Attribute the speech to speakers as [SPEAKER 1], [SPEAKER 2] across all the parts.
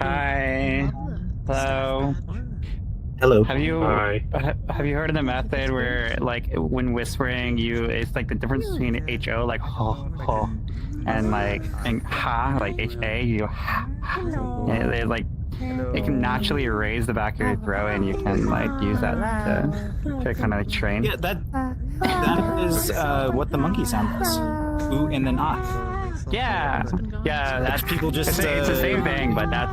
[SPEAKER 1] Hi. Hello.
[SPEAKER 2] Hello.
[SPEAKER 1] Have you
[SPEAKER 3] Hi.
[SPEAKER 1] have you heard of the method where like when whispering it's like the difference between ho like ho and like and ha like ha you go ha. And it can naturally raise the back of your throat and you can like use that to kind of like train.
[SPEAKER 2] Yeah, that is what the monkey sound is. Ooh, and then ah.
[SPEAKER 1] Yeah, that's
[SPEAKER 2] People just
[SPEAKER 1] it's the same thing, but that's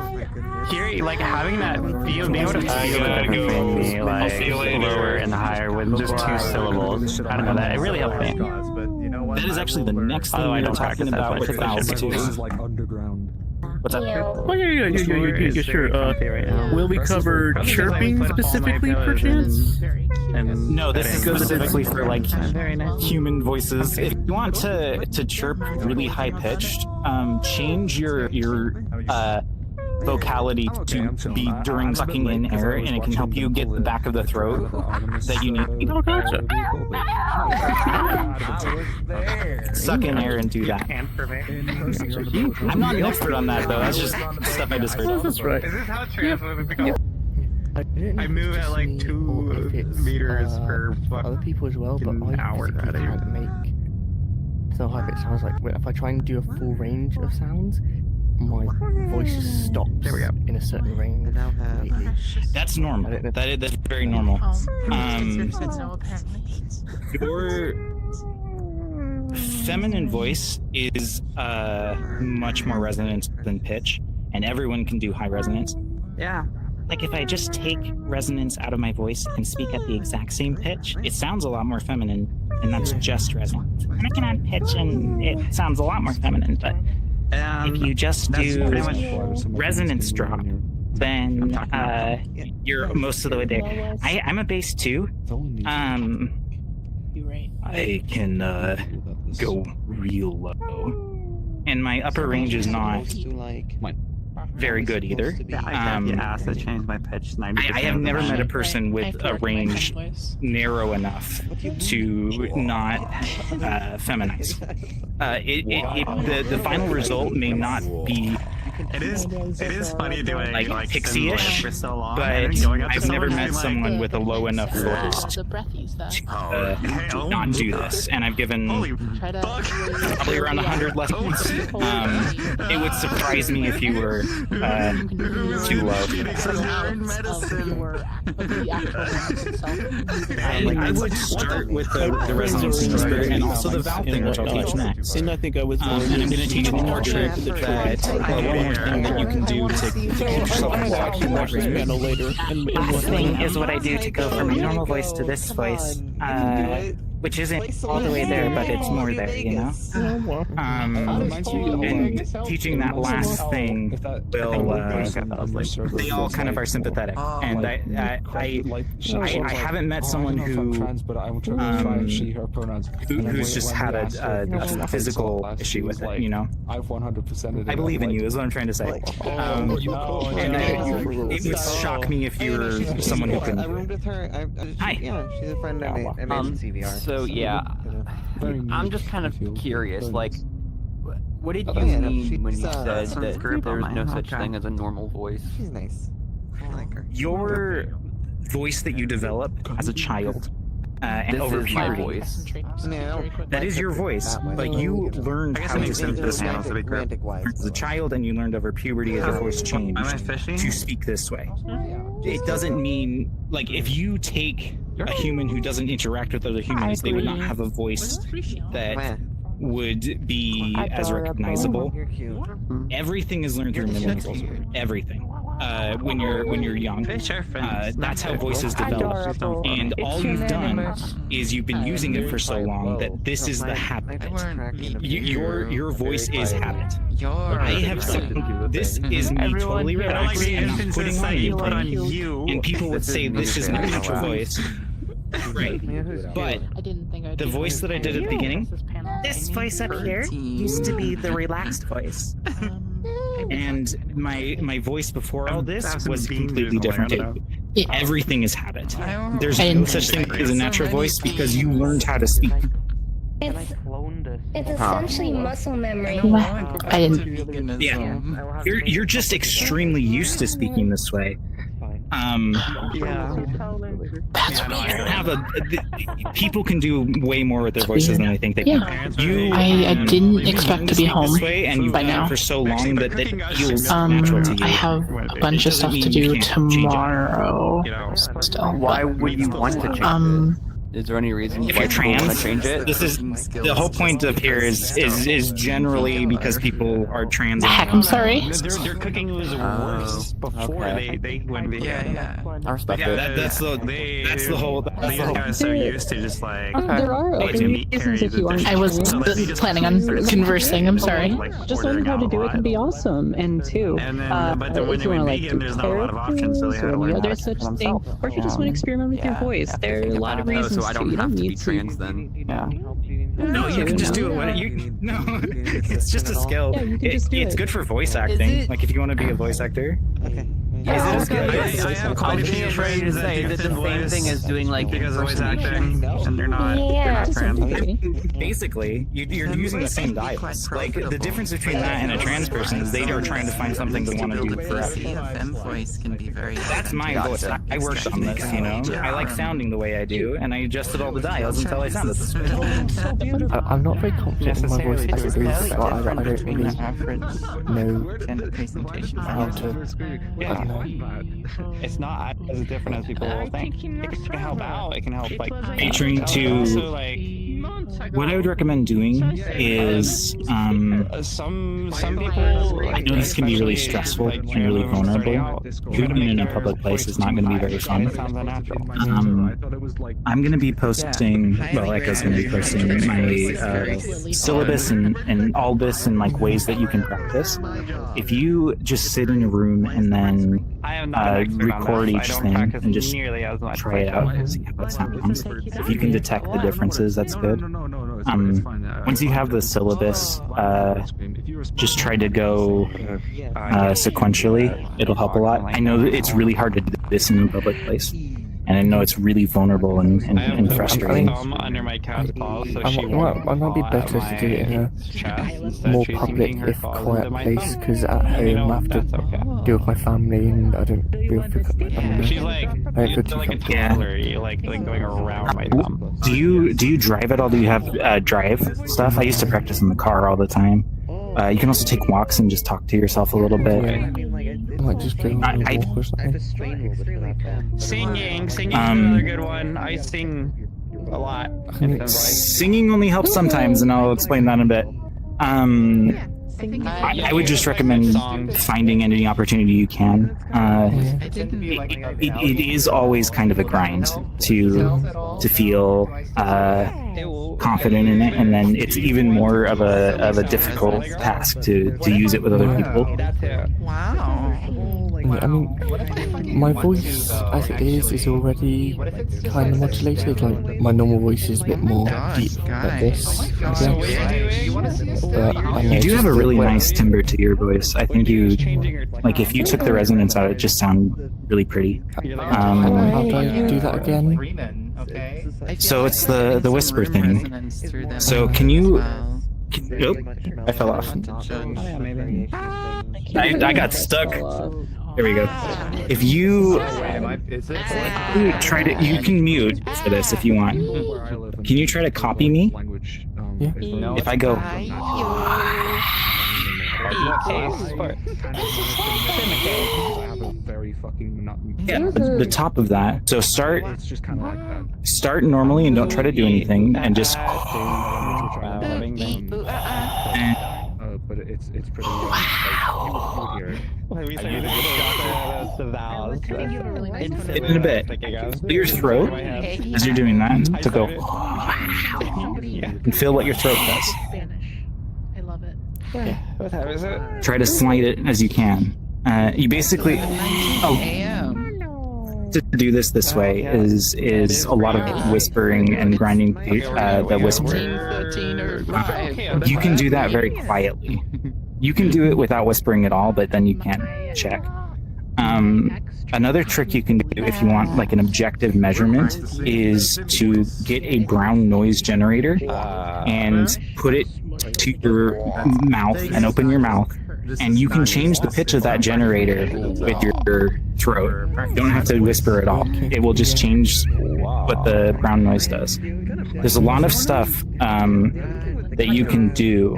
[SPEAKER 1] like having that being able to feel the difference between the like lower and the higher with just 2 syllables. I don't know, that it really helped me.
[SPEAKER 2] That is actually the next thing we were talking about with vowels too. What's up?
[SPEAKER 4] Oh yeah, sure. Will we cover chirping specifically, perchance?
[SPEAKER 2] No, this is specifically for like human voices. If you want to chirp really high pitched, change your vocality to be during sucking in air, and it can help you get the back of the throat that you need.
[SPEAKER 4] Oh, gotcha.
[SPEAKER 2] Suck in air and do that. I'm not an expert on that though. That's just stuff I just heard.
[SPEAKER 4] That's right.
[SPEAKER 1] Is this how transphobia I move at like 2 meters per
[SPEAKER 5] other people as well, but I
[SPEAKER 1] hour.
[SPEAKER 5] can't make so high pitch sounds. Like if I try and do a full range of sounds, my voice stops.
[SPEAKER 1] There we go.
[SPEAKER 5] In a certain range.
[SPEAKER 2] That's normal. That's very normal. Your feminine voice is much more resonant than pitch, and everyone can do high resonance.
[SPEAKER 1] Yeah.
[SPEAKER 2] Like if I just take resonance out of my voice and speak at the exact same pitch, it sounds a lot more feminine, and that's just resonance. And I can add pitch, and it sounds a lot more feminine, but if you just do resonance drop, then you're most of the way there. I'm a bass too. I can go real low, and my upper range is not very good either.
[SPEAKER 1] I asked to change my pitch 90%.
[SPEAKER 2] I have never met a person with a range narrow enough to not feminize. The final result may not be
[SPEAKER 1] It is funny doing
[SPEAKER 2] like pixie-ish,
[SPEAKER 1] for so long,
[SPEAKER 2] but I've never met someone with a low enough voice to not do this, and I've given probably around 100 lessons. It would surprise me if you were too low. I would start with the resonance whisper and also the vowel thing, which I'll teach next.
[SPEAKER 4] And I think I was.
[SPEAKER 2] And I'm going to teach one more trick that one more thing that you can do to keep yourself locked in that range.
[SPEAKER 4] Later.
[SPEAKER 2] Last thing is what I do to go from my normal voice to this voice, which isn't all the way there, but it's more there, you know? And teaching that last thing will, they all kind of are sympathetic. And I haven't met someone who's just had a physical issue with it, you know? I believe in you is what I'm trying to say. And it would shock me if you were someone who couldn't.
[SPEAKER 6] I roomed with her.
[SPEAKER 2] Hi.
[SPEAKER 6] Yeah, she's a friend I made CVR.
[SPEAKER 7] So yeah, I'm just kind of curious, like, what did you
[SPEAKER 6] yeah, no,
[SPEAKER 7] mean when you
[SPEAKER 6] she's,
[SPEAKER 7] said that
[SPEAKER 1] group
[SPEAKER 7] there's
[SPEAKER 1] on
[SPEAKER 7] no
[SPEAKER 1] my
[SPEAKER 7] such
[SPEAKER 1] okay.
[SPEAKER 7] thing as a normal voice?
[SPEAKER 6] She's nice. I like her.
[SPEAKER 2] Your voice that you develop as a child and
[SPEAKER 7] This
[SPEAKER 2] over
[SPEAKER 7] is my
[SPEAKER 2] puberty.
[SPEAKER 7] voice.
[SPEAKER 2] That is your voice, but you learned how to speak this way
[SPEAKER 6] romantic wise.
[SPEAKER 2] as a child, and you learned over puberty as your voice changed
[SPEAKER 1] Am I fishy?
[SPEAKER 2] to speak this way. It doesn't mean, like, if you take a human who doesn't interact with other humans, they would not have a voice that would be as recognizable.
[SPEAKER 6] You're cute.
[SPEAKER 2] Everything is learned through mimicry. Everything. When you're young, that's how voices develop. And all you've done is you've been using it for so long that this is the habit. Your voice is habit. I have said this is me totally relaxed and not putting on anything. And people would say this is my natural voice. Right. But the voice that I did at the beginning, this voice up here used to be the relaxed voice. And my voice before all this was completely different. Everything is habit. There's no such thing as a natural voice because you learned how to speak.
[SPEAKER 5] Can I clone this?
[SPEAKER 3] It's essentially muscle memory.
[SPEAKER 8] I didn't.
[SPEAKER 2] Yeah, you're just extremely used to speaking this way.
[SPEAKER 8] That's
[SPEAKER 2] weird. People can do way more with their voices than they think they can.
[SPEAKER 8] I didn't expect to be home
[SPEAKER 2] this way, and you've
[SPEAKER 8] by
[SPEAKER 2] done it
[SPEAKER 8] now.
[SPEAKER 2] for so long that it feels natural to you.
[SPEAKER 8] I have a bunch of stuff to do tomorrow. Still.
[SPEAKER 7] Why would you want to change it? Is there any reason
[SPEAKER 2] If
[SPEAKER 7] why
[SPEAKER 2] you're
[SPEAKER 7] people want
[SPEAKER 2] trans,
[SPEAKER 7] to change it?
[SPEAKER 2] this is the whole point of here is generally because people are trans.
[SPEAKER 8] Heck, I'm sorry.
[SPEAKER 1] Their cooking was worse before they went vegan.
[SPEAKER 7] I respect it.
[SPEAKER 2] That's the whole.
[SPEAKER 1] These guys are so used to just like.
[SPEAKER 9] There are other reasons if you aren't.
[SPEAKER 8] I was planning on conversing. I'm sorry.
[SPEAKER 9] Just learning how to do it can be awesome, and too.
[SPEAKER 1] And then, but then when
[SPEAKER 9] if
[SPEAKER 1] they
[SPEAKER 9] you
[SPEAKER 1] went
[SPEAKER 9] want to
[SPEAKER 1] vegan, there's not a lot of options, so they had to learn
[SPEAKER 9] or
[SPEAKER 1] how
[SPEAKER 9] there's
[SPEAKER 1] to
[SPEAKER 9] such
[SPEAKER 1] cook
[SPEAKER 9] thing,
[SPEAKER 1] themselves.
[SPEAKER 9] or if you just want to experiment with your voice, there are a lot of reasons
[SPEAKER 7] So I don't
[SPEAKER 9] to. You
[SPEAKER 7] have
[SPEAKER 9] don't
[SPEAKER 7] to be
[SPEAKER 9] need
[SPEAKER 7] trans then.
[SPEAKER 1] Yeah.
[SPEAKER 2] No, you can just do it when you. No, it's just a skill.
[SPEAKER 9] Yeah, you can just do
[SPEAKER 2] It's
[SPEAKER 9] it.
[SPEAKER 2] good for voice acting. Like if you want to be a voice actor.
[SPEAKER 7] Yeah,
[SPEAKER 2] Is it as good?
[SPEAKER 1] I have quite a few friends that do
[SPEAKER 7] is it the
[SPEAKER 1] thin
[SPEAKER 7] same
[SPEAKER 1] voice
[SPEAKER 7] thing as doing like
[SPEAKER 1] because of voice
[SPEAKER 7] impersonation?
[SPEAKER 1] acting, and they're not trans.
[SPEAKER 2] Basically, you're using the same dialects. Like the difference between that and a trans person is they are trying to find something they want to do forever.
[SPEAKER 10] voice can be very.
[SPEAKER 2] That's my voice. I worked on this, you know. I like sounding the way I do, and I adjusted all the dials until I sounded this way.
[SPEAKER 5] I'm not very confident in my voice as it is, so I don't really know how to.
[SPEAKER 1] It's not as different as people will think. It can help out. It can help like
[SPEAKER 2] Featuring to
[SPEAKER 1] also, like
[SPEAKER 2] what I would recommend doing is
[SPEAKER 1] some people.
[SPEAKER 2] I know this can be really stressful and really vulnerable. Doing it in a public place is not going to be very fun. I'm going to be posting, well, Echo's going to be posting my syllabus and all this and like ways that you can practice. If you just sit in a room and then record each thing and just try it out and see how it sounds. If you can detect the differences, that's good. Once you have the syllabus, just try to go sequentially. It'll help a lot. I know that it's really hard to do this in a public place, and I know it's really vulnerable and frustrating.
[SPEAKER 1] Under my cat's paw, so she
[SPEAKER 5] I might be better to do it in a more public, if quiet place, because at home I have to deal with my family and I don't feel
[SPEAKER 1] She's like,
[SPEAKER 5] I don't feel too
[SPEAKER 1] like a
[SPEAKER 5] comfortable.
[SPEAKER 1] toddler, you like going around my thumb.
[SPEAKER 2] Do you drive at all? Do you have drive stuff? I used to practice in the car all the time. You can also take walks and just talk to yourself a little bit.
[SPEAKER 5] I might just go on a walk or something.
[SPEAKER 1] Singing is another good one. I sing a lot.
[SPEAKER 2] Singing only helps sometimes, and I'll explain that in a bit. I would just recommend finding any opportunity you can. It is always kind of a grind to feel confident in it, and then it's even more of a difficult task to use it with other people.
[SPEAKER 10] Wow.
[SPEAKER 5] I mean, my voice as it is already kind of modulated. Like my normal voice is a bit more deep like this, I guess. But I know
[SPEAKER 2] You do
[SPEAKER 5] it's
[SPEAKER 2] have a
[SPEAKER 5] just
[SPEAKER 2] really
[SPEAKER 5] the way-
[SPEAKER 2] nice timbre to your voice. I think you, like, if you took the resonance out, it just sound really pretty.
[SPEAKER 5] How do I do that again?
[SPEAKER 2] So it's the whisper thing. So can you? Nope, I fell off. I got stuck. There we go. If you try to, you can mute for this if you want. Can you try to copy me?
[SPEAKER 5] Yeah.
[SPEAKER 2] If I go, yeah, the top of that. So start normally and don't try to do anything, and just.
[SPEAKER 6] But it's pretty.
[SPEAKER 2] In a bit. Feel your throat as you're doing that to go and feel what your throat does.
[SPEAKER 9] I love it.
[SPEAKER 1] What time is it?
[SPEAKER 2] Try to slide it as you can. You basically to do this way is a lot of whispering and grinding the whisper. You can do that very quietly. You can do it without whispering at all, but then you can't check. Another trick you can do if you want like an objective measurement is to get a brown noise generator and put it to your mouth and open your mouth, and you can change the pitch of that generator with your throat. You don't have to whisper at all. It will just change what the brown noise does. There's a lot of stuff that you can do,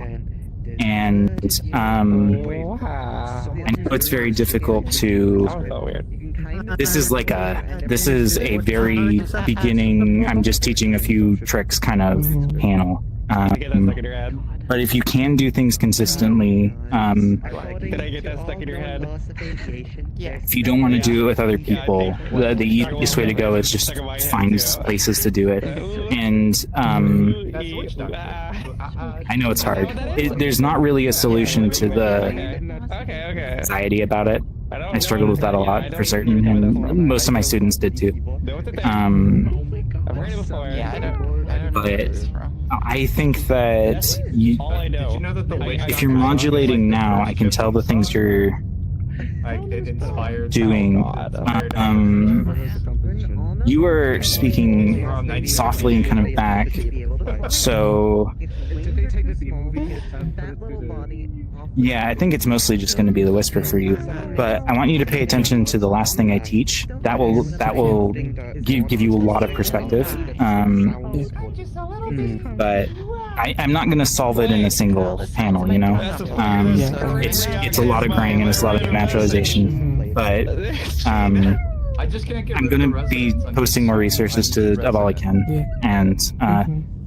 [SPEAKER 2] and I know it's very difficult to. This is a very beginning. I'm just teaching a few tricks kind of panel. But if you can do things consistently,
[SPEAKER 1] Did I get that stuck in your head?
[SPEAKER 2] if you don't want to do it with other people, the easiest way to go is just find places to do it. And I know it's hard. There's not really a solution to the anxiety about it. I struggled with that a lot for certain, and most of my students did too. But I think that if you're modulating now, I can tell the things you're doing. You are speaking softly and kind of back, so yeah, I think it's mostly just going to be the whisper for you. But I want you to pay attention to the last thing I teach. That will give you a lot of perspective. But I'm not going to solve it in a single panel, you know? It's a lot of graying and it's a lot of naturalization. But I'm going to be posting more resources to AvaliCon, and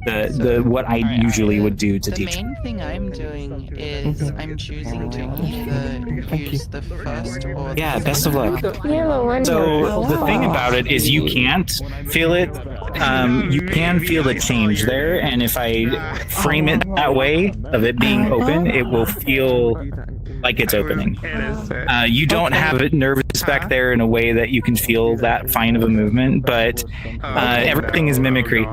[SPEAKER 2] the what I usually would do to teach.
[SPEAKER 10] The main thing I'm doing is I'm choosing to either use the first or the
[SPEAKER 2] Yeah, best of luck.
[SPEAKER 3] Yeah,
[SPEAKER 2] So the thing about it is you can't feel it. You can feel the change there, and if I frame it that way, of it being open, it will feel like it's opening. You don't have it nervous back there in a way that you can feel that fine of a movement, but everything is mimicry.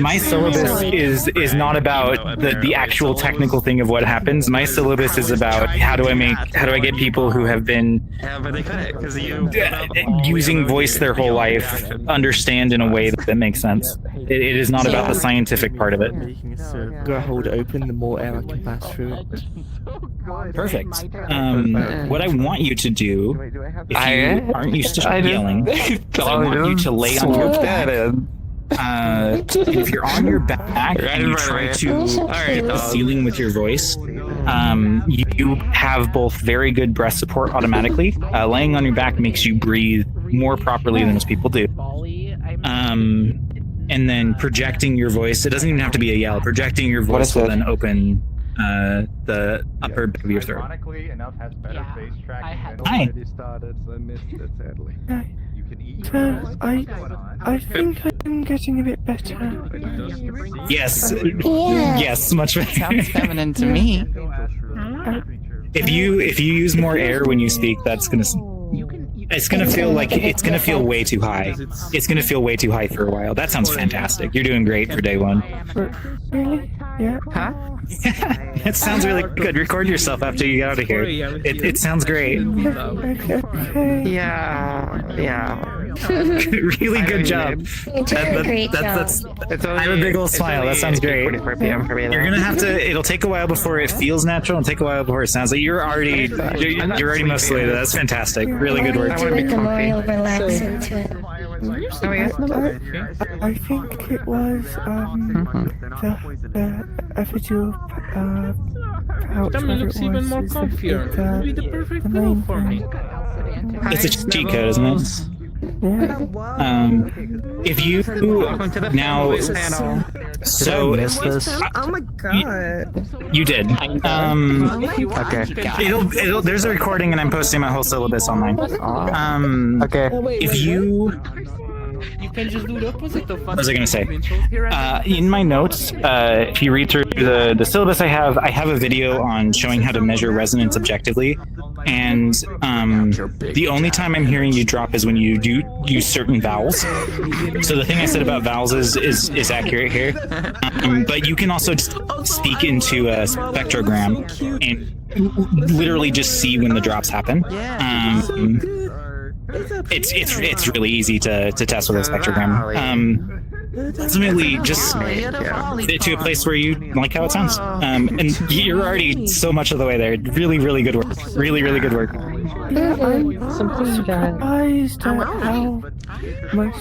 [SPEAKER 2] My syllabus is not about the actual technical thing of what happens. My syllabus is about how do I get people who have been using voice their whole life understand in a way that makes sense. It is not about the scientific part of it.
[SPEAKER 5] Go hold it open, the more air I can pass through it.
[SPEAKER 2] Perfect. What I want you to do, if you aren't used to yelling, is I want you to lay on your back. If you're on your back and you try to hit the ceiling with your voice, you have both very good breath support automatically. Laying on your back makes you breathe more properly than most people do. And then projecting your voice, it doesn't even have to be a yell. Projecting your voice will then open the upper bit of your throat. Hi.
[SPEAKER 5] I think I'm getting a bit better.
[SPEAKER 2] Yes.
[SPEAKER 3] Yeah.
[SPEAKER 2] Yes, much better.
[SPEAKER 10] sounds feminine to me.
[SPEAKER 2] If you use more air when you speak, it's gonna feel like it's gonna feel way too high. It's gonna feel way too high for a while. That sounds fantastic. You're doing great for day one.
[SPEAKER 5] Really? Yeah. Huh?
[SPEAKER 2] It sounds really good. Record yourself after you get out of here. It sounds great.
[SPEAKER 5] Okay.
[SPEAKER 2] Yeah. Really good job.
[SPEAKER 3] You did a great job.
[SPEAKER 2] I have a big old smile. That sounds great. You're gonna have to. It'll take a while before it feels natural, and take a while before it sounds like you're already most of the way there. That's fantastic. Really good work.
[SPEAKER 3] The more you do it, the more you'll relax into it.
[SPEAKER 5] I think it was the epidural pouch.
[SPEAKER 8] That looks even more comfier. It would be the perfect pillow for me.
[SPEAKER 2] It's a cheat code, isn't it? If you now, so
[SPEAKER 10] Oh my god.
[SPEAKER 2] you did.
[SPEAKER 10] Okay.
[SPEAKER 2] It'll. There's a recording, and I'm posting my whole syllabus online.
[SPEAKER 10] Okay.
[SPEAKER 2] If you.
[SPEAKER 8] You can just do the opposite of
[SPEAKER 2] What was I going to say? In my notes, if you read through the syllabus I have a video on showing how to measure resonance objectively. And the only time I'm hearing you drop is when you do use certain vowels. So the thing I said about vowels is accurate here. But you can also just speak into a spectrogram and literally just see when the drops happen. It's really easy to test with a spectrogram. ultimately just get to a place where you like how it sounds. And you're already so much of the way there. Really, really good work. Really, really good work.
[SPEAKER 5] I'm surprised at how much.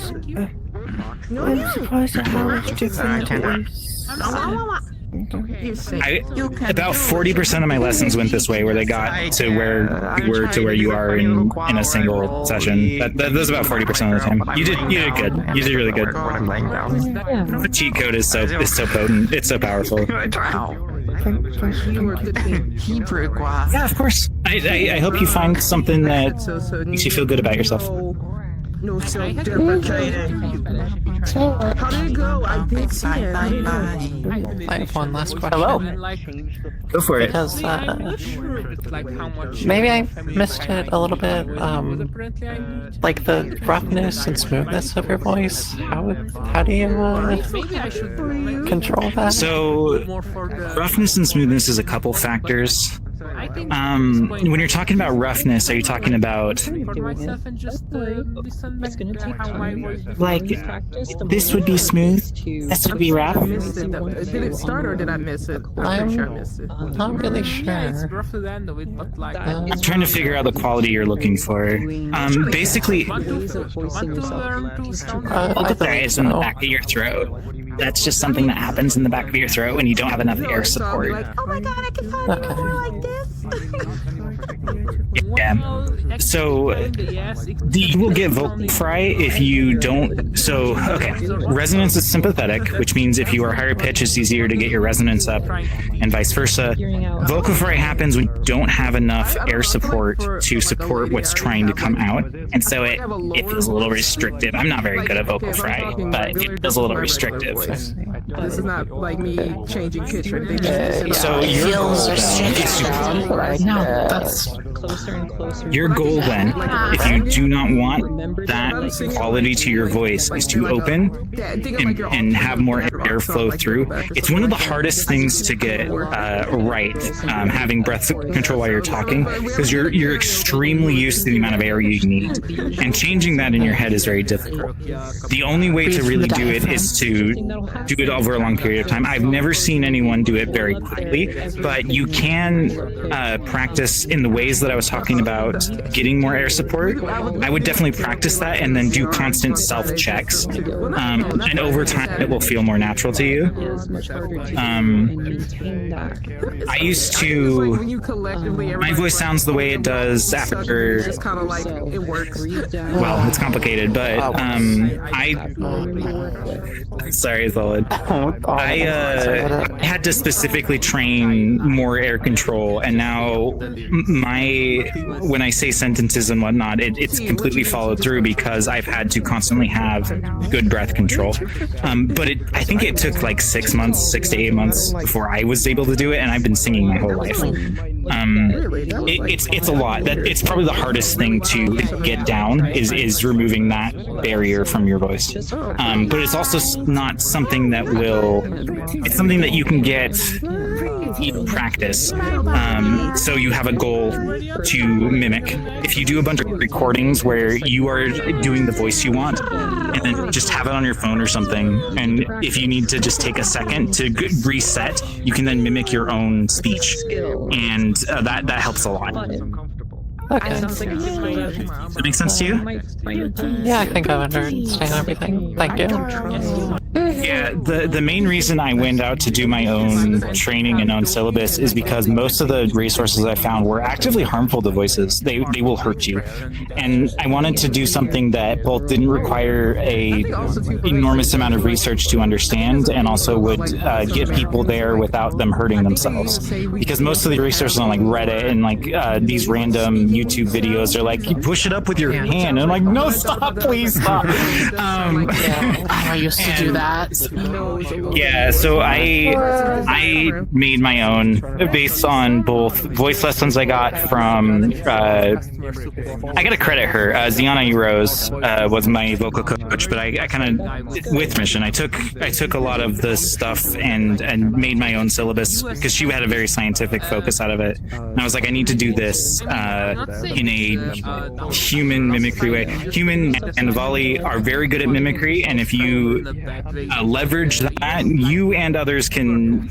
[SPEAKER 5] I'm surprised at how much different it is.
[SPEAKER 2] About 40% of my lessons went this way, where they got to where you were to where you are in a single session. That was about 40% of the time. You did good. You did really good. The cheat code is so potent. It's so powerful. Yeah, of course. I hope you find something that makes you feel good about yourself.
[SPEAKER 10] How did it go? I did see it. I have one last question.
[SPEAKER 8] Hello.
[SPEAKER 2] Go for it.
[SPEAKER 8] Because maybe I missed it a little bit. Like the roughness and smoothness of your voice. How do you control that?
[SPEAKER 2] So, roughness and smoothness is a couple factors. When you're talking about roughness, are you talking about like this would be smooth, this would be rough?
[SPEAKER 10] Did it start or did I miss it? I'm sure I missed it.
[SPEAKER 8] Not really sure.
[SPEAKER 2] I'm trying to figure out the quality you're looking for. Basically, there is in the back of your throat. That's just something that happens in the back of your throat when you don't have enough air support.
[SPEAKER 10] Oh my god, I can find more like this.
[SPEAKER 2] Yeah. So you will get vocal fry if you don't. So, okay. Resonance is sympathetic, which means if you are higher pitch, it's easier to get your resonance up, and vice versa. Vocal fry happens when you don't have enough air support to support what's trying to come out, and so it feels a little restrictive. I'm not very good at vocal fry, but it feels a little restrictive.
[SPEAKER 10] This is not like me changing pitch or anything.
[SPEAKER 2] So your goal then, if you do not want that quality to your voice, is to open and have more airflow through. It's one of the hardest things to get right, having breath control while you're talking, because you're extremely used to the amount of air you need, and changing that in your head is very difficult. The only way to really do it is to do it over a long period of time. I've never seen anyone do it very quickly, but you can practice in the ways that I was talking about, getting more air support. I would definitely practice that and then do constant self-checks. And over time, it will feel more natural to you. I used to... My voice sounds the way it does after... Well, it's complicated, but Sorry, Zolid. I had to specifically train more air control, and now when I say sentences and whatnot, it's completely followed through because I've had to constantly have good breath control. But I think it took like 6 to 8 months before I was able to do it, and I've been singing my whole life. It's a lot. It's probably the hardest thing to get down is removing that barrier from your voice. But it's also not something that it's something that you can get practice. So you have a goal to mimic. If you do a bunch of recordings where you are doing the voice you want, and then just have it on your phone or something, and if you need to just take a second to reset, you can then mimic your own speech, and that helps a lot.
[SPEAKER 8] Okay.
[SPEAKER 2] Does that make sense to you?
[SPEAKER 8] Yeah, I think I understand everything. Thank you.
[SPEAKER 2] Yeah, the main reason I went out to do my own training and own syllabus is because most of the resources I found were actively harmful to voices. They will hurt you. And I wanted to do something that both didn't require a enormous amount of research to understand, and also would get people there without them hurting themselves. Because most of the resources on like Reddit and like these random YouTube videos are like, you push it up with your hand. And I'm like, no, stop, please stop.
[SPEAKER 8] I used to do that.
[SPEAKER 2] Yeah, so I made my own based on both voice lessons I got from. I gotta credit her. Ziana Rose was my vocal coach, but I kind of with mission. I took a lot of the stuff and made my own syllabus because she had a very scientific focus out of it. And I was like, I need to do this in a human mimicry way. Human and Avali are very good at mimicry, and if you leverage that, you and others can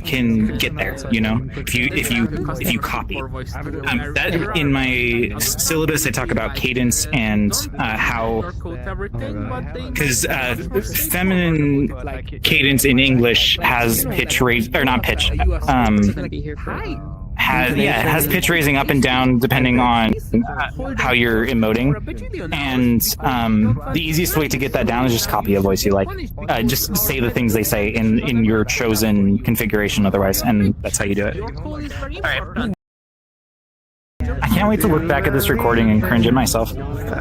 [SPEAKER 2] get there. You know, if you copy. That in my syllabus, I talk about cadence and how, because feminine cadence in English has pitch raise or not pitch. Has pitch raising up and down depending on how you're emoting, and the easiest way to get that down is just copy a voice you like. Just say the things they say in your chosen configuration otherwise, and that's how you do it. All right. I can't wait to look back at this recording and cringe at myself.